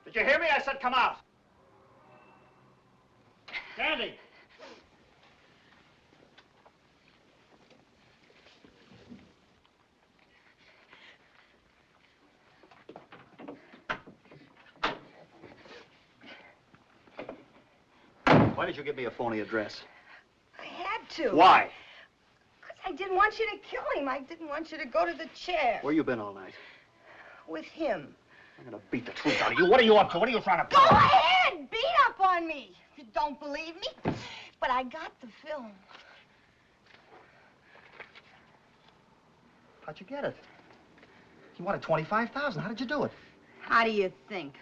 Did you hear me? I said come out. Candy! Why did you give me a phony address? I had to. Why? Because I didn't want you to kill him. I didn't want you to go to the chair. Where you been all night? With him. I'm gonna beat the truth out of you. What are you up to? What are you trying to Go ahead! Beat up on me! You don't believe me? But I got the film. How'd you get it? You wanted $25,000. How did you do it? How do you think?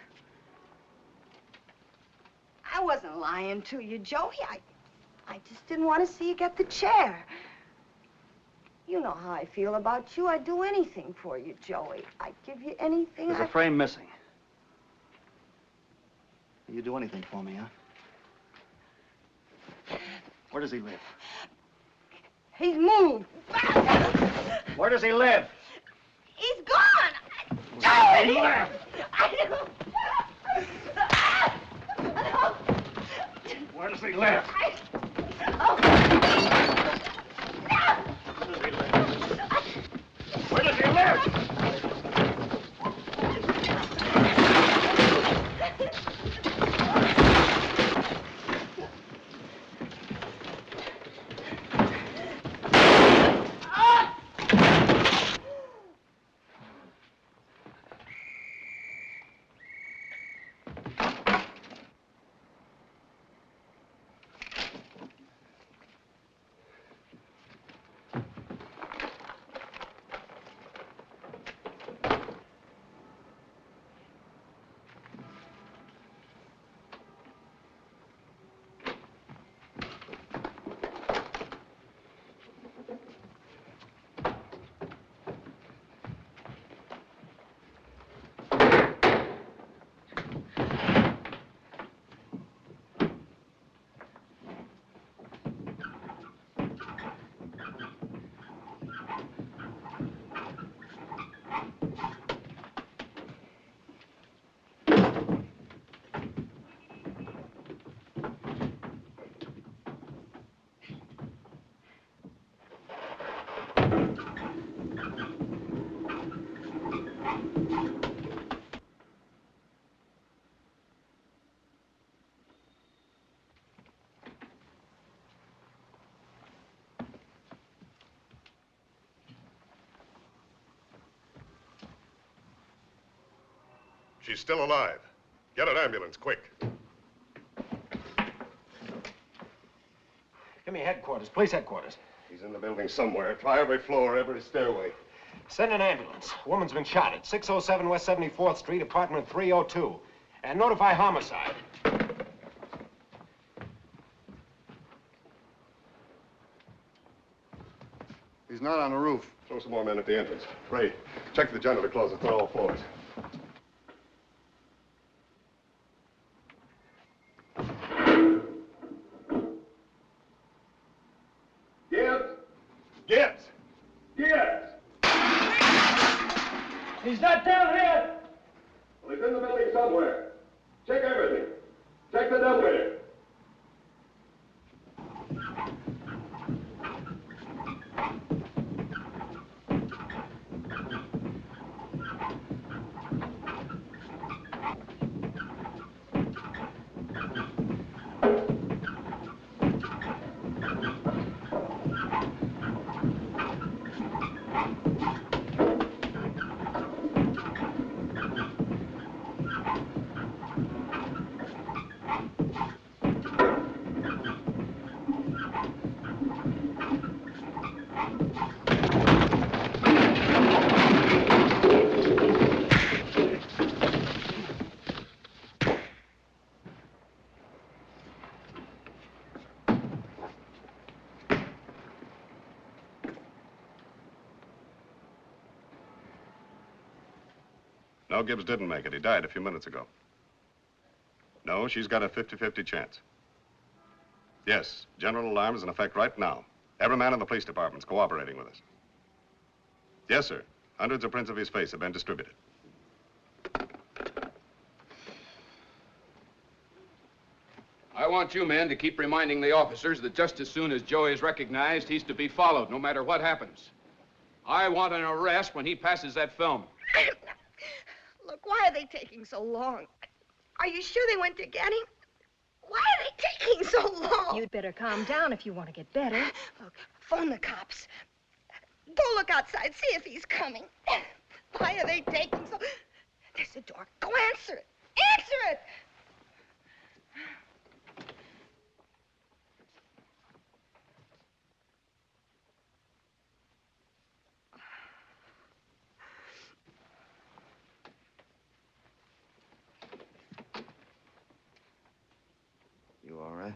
I wasn't lying to you, Joey. I just didn't want to see you get the chair. You know how I feel about you. I'd do anything for you, Joey. I'd give you anything. There's a frame missing. You do anything for me, huh? Where does he live? He's moved. Where does he live? He's gone. Where does he live? Where does he live? Where does he live? She's still alive. Get an ambulance, quick. Give me headquarters, police headquarters. He's in the building somewhere. Try every floor, every stairway. Send an ambulance. A woman's been shot at 607 West 74th Street, apartment 302. And notify homicide. He's not on the roof. Throw some more men at the entrance. Ray, check the janitor closets on all floors. Gibbs! Gibbs! He's not down here! Well, he's in the building somewhere. Check everything. Check the dumbwaiter. No, Gibbs didn't make it. He died a few minutes ago. No, she's got a 50-50 chance. Yes, general alarm is in effect right now. Every man in the police department's cooperating with us. Yes, sir. Hundreds of prints of his face have been distributed. I want you men to keep reminding the officers that just as soon as Joey is recognized, he's to be followed, no matter what happens. I want an arrest when he passes that film. Look, why are they taking so long? Are you sure they went to get him? Why are they taking so long? You'd better calm down if you want to get better. Look, phone the cops. Go look outside, see if he's coming. Why are they taking so... There's the door. Go answer it. Answer it! You all right?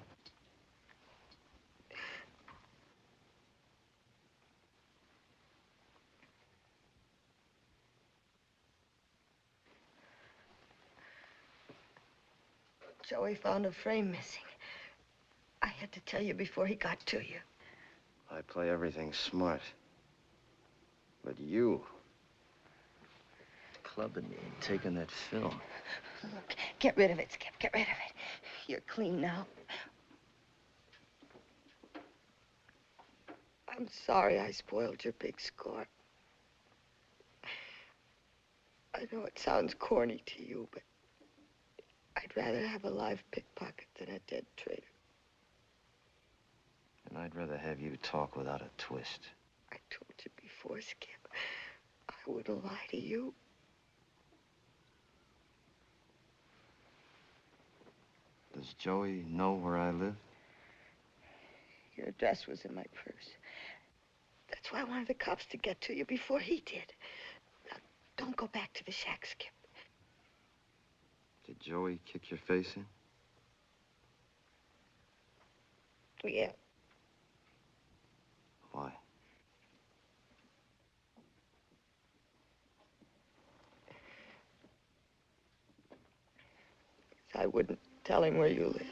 Joey found a frame missing. I had to tell you before he got to you. I play everything smart. But you... clubbing me and taking that film. Look, get rid of it, Skip. Get rid of it. You're clean now. I'm sorry I spoiled your big score. I know it sounds corny to you, but I'd rather have a live pickpocket than a dead traitor. And I'd rather have you talk without a twist. I told you before, Skip. I wouldn't lie to you. Does Joey know where I live? Your address was in my purse. That's why I wanted the cops to get to you before he did. Now, don't go back to the shack, Skip. Did Joey kick your face in? Yeah. Why? I wouldn't tell him where you live.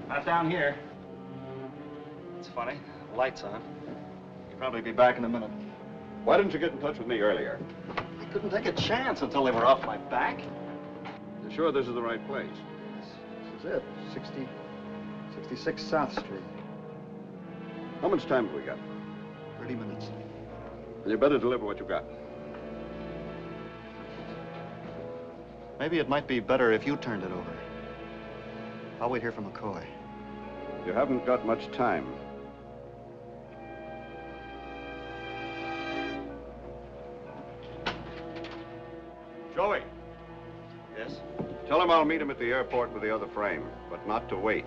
Not down here. It's funny. The light's on. You'll probably be back in a minute. Why didn't you get in touch with me earlier? I couldn't take a chance until they were off my back. You sure this is the right place? This is it. 66 South Street. How much time have we got? 30 minutes. Then you better deliver what you got. Maybe it might be better if you turned it over. I'll wait here for McCoy. You haven't got much time. Joey. Yes? Tell him I'll meet him at the airport with the other frame, but not to wait.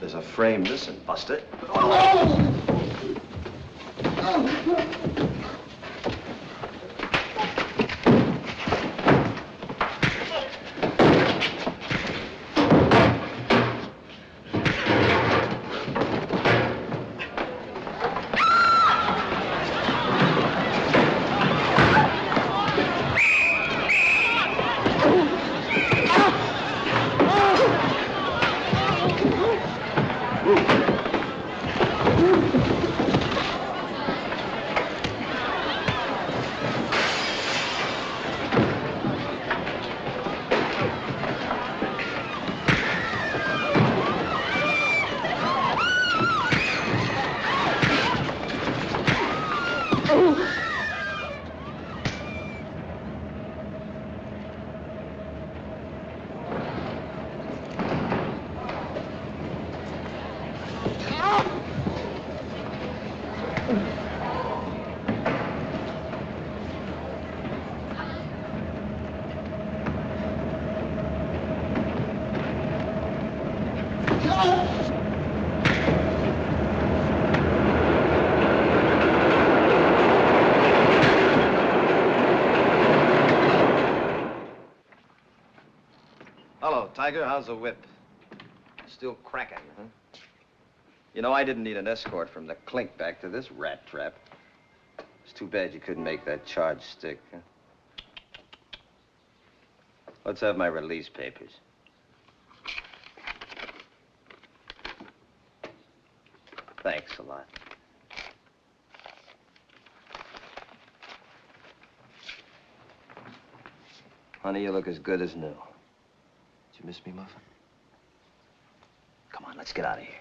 There's a frame missing, Buster. Hello, Tiger. How's the whip? Still cracking, huh? You know, I didn't need an escort from the clink back to this rat trap. It's too bad you couldn't make that charge stick, huh? Let's have my release papers. Thanks a lot. Honey, you look as good as new. Did you miss me, Muffin? Come on, let's get out of here.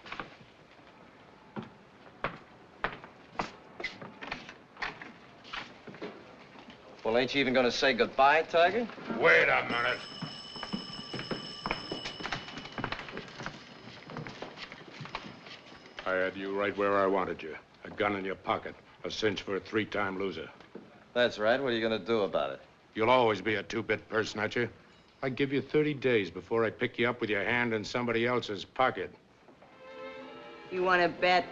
Well, ain't you even gonna say goodbye, Tiger? Wait a minute. I had you right where I wanted you. A gun in your pocket. A cinch for a three-time loser. That's right. What are you gonna do about it? You'll always be a two-bit person, aren't you? I give you 30 days before I pick you up with your hand in somebody else's pocket. You want to bet?